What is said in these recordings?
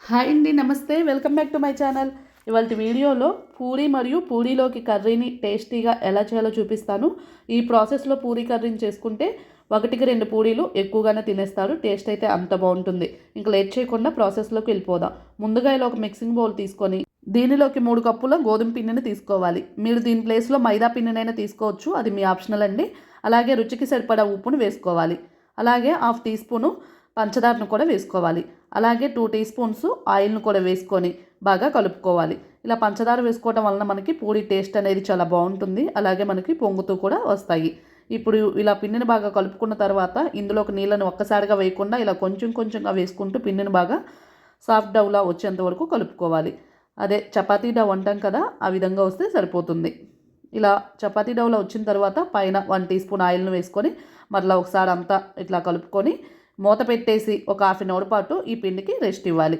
Hi అండి, నమస్తే. Welcome back to my channel. ఇవాళ వీడియోలో పూరీ మరియు పూరీలోకి కర్రీని టేస్టీగా ఎలా చేయాలో చూపిస్తాను. ఈ ప్రాసెస్లో పూరీ కర్రీని చేసుకుంటే 1-2 పూరీలు ఎక్కువగానే తినేస్తారు. టేస్ట్ అయితే అంత బాగుంటుంది. ఇంకా లేట్ చేయకుండా ప్రాసెస్లోకి వెళ్ళిపోదాం. ముందుగా ఇలా ఒక మిక్సింగ్ బౌల్ తీసుకొని దీనిలోకి 3 కప్పుల గోధుమ పిండిని తీసుకోవాలి. మీరు దీని ప్లేస్లో మైదా పిండినైనా తీసుకోవచ్చు, అది మీ ఆప్షనల్ అండి. అలాగే రుచికి సరిపడా ఉప్పును వేసుకోవాలి. అలాగే 1/2 టీ స్పూను పంచదారను కూడా వేసుకోవాలి. అలాగే 2 టీ స్పూన్స్ ఆయిల్ను కూడా వేసుకొని బాగా కలుపుకోవాలి. ఇలా పంచదార వేసుకోవడం వలన మనకి పూరి టేస్ట్ అనేది చాలా బాగుంటుంది. అలాగే మనకి పొంగుతూ కూడా వస్తాయి. ఇప్పుడు ఇలా పిండిని బాగా కలుపుకున్న తర్వాత ఇందులోకి నీళ్ళను ఒక్కసారిగా వేయకుండా ఇలా కొంచెం కొంచెంగా వేసుకుంటూ పిండిని బాగా సాఫ్ట్ డౌలా వచ్చేంత వరకు కలుపుకోవాలి. అదే చపాతీ డవ్ అంటాం కదా, ఆ విధంగా వస్తే సరిపోతుంది. ఇలా చపాతీ డవ్లో వచ్చిన తర్వాత పైన 1 టీ స్పూన్ ఆయిల్ను వేసుకొని మరలా ఒకసారి అంతా ఇట్లా కలుపుకొని మూత పెట్టేసి ఒక హాఫ్ అన్ అవర్ పాటు ఈ పిండికి రెస్ట్ ఇవ్వాలి.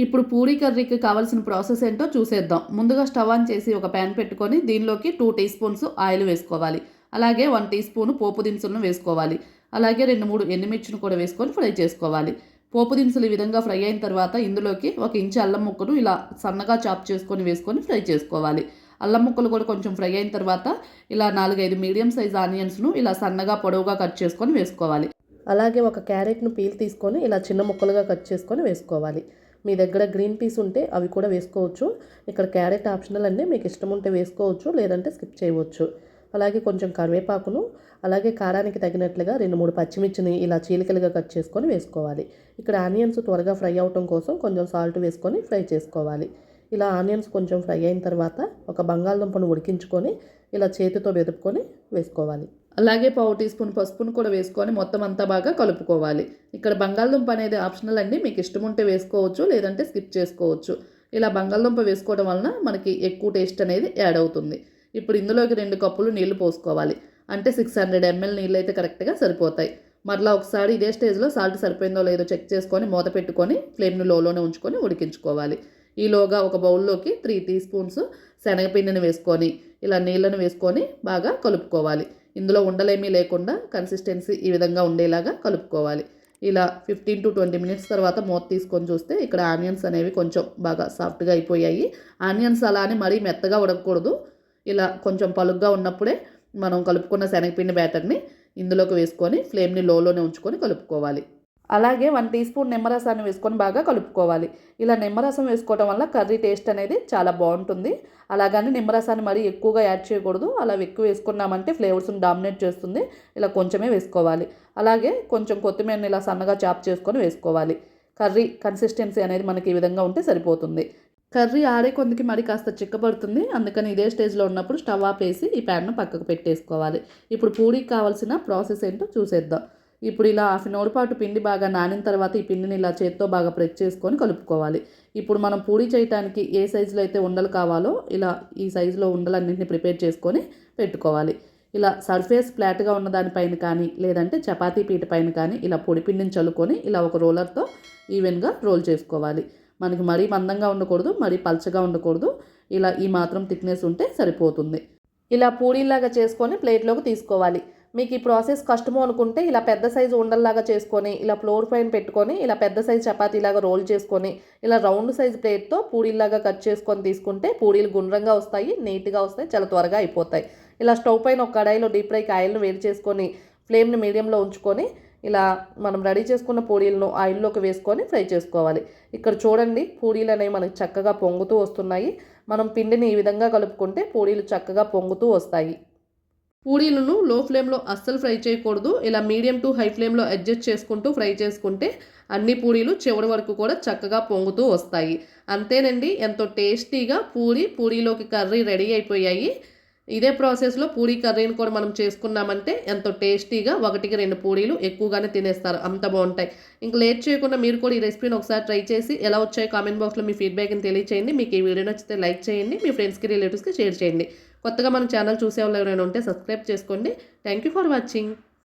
ఇప్పుడు పూరీ కర్రీకి కావాల్సిన ప్రాసెస్ ఏంటో చూసేద్దాం. ముందుగా స్టవ్ ఆన్ చేసి ఒక ప్యాన్ పెట్టుకొని దీనిలోకి 2 టీ స్పూన్స్ ఆయిల్ వేసుకోవాలి. అలాగే 1 టీ స్పూన్ పోపు దినుసులను వేసుకోవాలి. అలాగే 2-3 ఎండుమిర్చిని కూడా వేసుకొని ఫ్రై చేసుకోవాలి. పోపు దినుసులు ఈ విధంగా ఫ్రై అయిన తర్వాత ఇందులోకి 1 ఇంచు అల్లం ముక్కను ఇలా సన్నగా చాప్ చేసుకొని వేసుకొని ఫ్రై చేసుకోవాలి. అల్లం ముక్కలు కూడా కొంచెం ఫ్రై అయిన తర్వాత ఇలా 4-5 మీడియం సైజ్ ఆనియన్స్ను ఇలా సన్నగా పొడవుగా కట్ చేసుకొని వేసుకోవాలి. అలాగే ఒక క్యారెట్ను పీల్ తీసుకొని ఇలా చిన్న ముక్కలుగా కట్ చేసుకొని వేసుకోవాలి. మీ దగ్గర గ్రీన్ పీస్ ఉంటే అవి కూడా వేసుకోవచ్చు. ఇక్కడ క్యారెట్ ఆప్షనల్ అండి, మీకు ఇష్టం ఉంటే వేసుకోవచ్చు, లేదంటే స్కిప్ చేయవచ్చు. అలాగే కొంచెం కరివేపాకును, అలాగే కారానికి తగినట్లుగా 2-3 పచ్చిమిర్చిని ఇలా చీలికలుగా కట్ చేసుకొని వేసుకోవాలి. ఇక్కడ ఆనియన్స్ త్వరగా ఫ్రై అవటం కోసం కొంచెం సాల్ట్ వేసుకొని ఫ్రై చేసుకోవాలి. ఇలా ఆనియన్స్ కొంచెం ఫ్రై అయిన తర్వాత ఒక బంగాళదుంపను ఉడికించుకొని ఇలా చేతితో వెదుపుకొని వేసుకోవాలి. అలాగే 1/4 టీ స్పూన్ పసుపును కూడా వేసుకొని మొత్తం అంతా బాగా కలుపుకోవాలి. ఇక్కడ బంగాళదుంప అనేది ఆప్షనల్ అండి, మీకు ఇష్టం ఉంటే వేసుకోవచ్చు, లేదంటే స్కిప్ చేసుకోవచ్చు. ఇలా బంగాళదుంప వేసుకోవడం వలన మనకి ఎక్కువ టేస్ట్ అనేది యాడ్ అవుతుంది. ఇప్పుడు ఇందులోకి 2 కప్పులు నీళ్లు పోసుకోవాలి. అంటే 600 ml నీళ్ళు అయితే కరెక్ట్గా సరిపోతాయి. మరలా ఒకసారి ఇదే స్టేజ్లో సాల్ట్ సరిపోయిందో లేదో చెక్ చేసుకొని మూత పెట్టుకొని ఫ్లేమ్ను లోలోనే ఉంచుకొని ఉడికించుకోవాలి. ఈలోగా ఒక బౌల్లోకి 3 టీ స్పూన్స్ శనగపిండిని వేసుకొని ఇలా నీళ్ళను వేసుకొని బాగా కలుపుకోవాలి. ఇందులో ఉండలేమీ లేకుండా కన్సిస్టెన్సీ ఈ విధంగా ఉండేలాగా కలుపుకోవాలి. ఇలా 15-20 మినిట్స్ తర్వాత మూత తీసుకొని చూస్తే ఇక్కడ ఆనియన్స్ అనేవి కొంచెం బాగా సాఫ్ట్గా అయిపోయాయి. ఆనియన్స్ అలా అని మరీ మెత్తగా ఉడకకూడదు. ఇలా కొంచెం పలుగ్గా ఉన్నప్పుడే మనం కలుపుకున్న శనగపిండి బ్యాటర్ని ఇందులోకి వేసుకొని ఫ్లేమ్ని లోలోనే ఉంచుకొని కలుపుకోవాలి. అలాగే 1 టీ స్పూన్ నిమ్మరసాన్ని వేసుకొని బాగా కలుపుకోవాలి. ఇలా నిమ్మరసం వేసుకోవడం వల్ల కర్రీ టేస్ట్ అనేది చాలా బాగుంటుంది. అలాగని నిమ్మరసాన్ని మరీ ఎక్కువగా యాడ్ చేయకూడదు. అలా ఎక్కువ వేసుకున్నామంటే ఫ్లేవర్స్ని డామినేట్ చేస్తుంది. ఇలా కొంచెమే వేసుకోవాలి. అలాగే కొంచెం కొత్తిమీరని ఇలా సన్నగా చాప్ చేసుకొని వేసుకోవాలి. కర్రీ కన్సిస్టెన్సీ అనేది మనకి ఈ విధంగా ఉంటే సరిపోతుంది. కర్రీ ఆడే కొందికి మరి కాస్త చిక్కబడుతుంది. అందుకని ఇదే స్టేజ్లో ఉన్నప్పుడు స్టవ్ ఆపేసి ఈ ప్యాన్ను పక్కకు పెట్టేసుకోవాలి. ఇప్పుడు పూరీకి కావాల్సిన ప్రాసెస్ ఏంటో చూసేద్దాం. ఇప్పుడు ఇలా హాఫ్ అన్ అవర్ పాటు పిండి బాగా నానిన తర్వాత ఈ పిండిని ఇలా చేత్తో బాగా ప్రెస్ చేసుకొని కలుపుకోవాలి. ఇప్పుడు మనం పూరీ చేయడానికి ఏ సైజులో అయితే ఉండలు కావాలో ఇలా ఈ సైజులో ఉండలన్నింటినీ ప్రిపేర్ చేసుకొని పెట్టుకోవాలి. ఇలా సర్ఫేస్ ఫ్లాట్గా ఉన్న దానిపైన కానీ లేదంటే చపాతీ పీట పైన కానీ ఇలా పొడి పిండిని చల్లుకొని ఇలా ఒక రోలర్తో ఈవెన్గా రోల్ చేసుకోవాలి. మనకి మరీ మందంగా ఉండకూడదు, మరీ పల్చగా ఉండకూడదు. ఇలా ఈ మాత్రం థిక్నెస్ ఉంటే సరిపోతుంది. ఇలా పూరీలాగా చేసుకొని ప్లేట్లోకి తీసుకోవాలి. మీకు ఈ ప్రాసెస్ కష్టమో అనుకుంటే ఇలా పెద్ద సైజు ఉండల్లాగా చేసుకొని ఇలా ఫ్లోర్ పైన పెట్టుకొని ఇలా పెద్ద సైజు చపాతీలాగా రోల్ చేసుకొని ఇలా రౌండ్ సైజు ప్లేట్తో పూరీలాగా కట్ చేసుకొని తీసుకుంటే పూరీలు గుండ్రంగా వస్తాయి, నీట్గా వస్తాయి, చాలా త్వరగా అయిపోతాయి. ఇలా స్టవ్ పైన ఒక కడాయిలో డీప్ ఫ్రైకి ఆయిల్ను వేడి చేసుకొని ఫ్లేమ్ని మీడియంలో ఉంచుకొని ఇలా మనం రెడీ చేసుకున్న పూరీలను ఆయిల్లోకి వేసుకొని ఫ్రై చేసుకోవాలి. ఇక్కడ చూడండి, పూరీలు అనేవి మనకి చక్కగా పొంగుతూ వస్తున్నాయి. మనం పిండిని ఈ విధంగా కలుపుకుంటే పూరీలు చక్కగా పొంగుతూ వస్తాయి. పూరీలను లో ఫ్లేమ్లో అస్సలు ఫ్రై చేయకూడదు. ఇలా మీడియం టు హై ఫ్లేమ్లో అడ్జస్ట్ చేసుకుంటూ ఫ్రై చేసుకుంటే అన్ని పూరీలు చివరి వరకు కూడా చక్కగా పొంగుతూ వస్తాయి. అంతేనండి, ఎంతో టేస్టీగా పూరీలోకి కర్రీ రెడీ అయిపోయాయి. ఇదే ప్రాసెస్లో పూరీ కర్రీని కూడా మనం చేసుకున్నామంటే ఎంతో టేస్టీగా 1-2 పూరీలు ఎక్కువగానే తినేస్తారు, అంత బాగుంటాయి. ఇంకా లేట్ చేయకుండా మీరు కూడా ఈ రెసిపీని ఒకసారి ట్రై చేసి ఎలా వచ్చాయో కామెంట్ బాక్స్లో మీ ఫీడ్బ్యాక్ని తెలియచేయండి. మీకు ఈ వీడియో నచ్చితే లైక్ చేయండి, మీ ఫ్రెండ్స్కి రిలేటివ్స్కి షేర్ చేయండి. కొత్తగా మన ఛానల్ చూసే వాళ్ళు ఎవరైనా ఉంటే సబ్స్క్రైబ్ చేసుకోండి. Thank you for watching.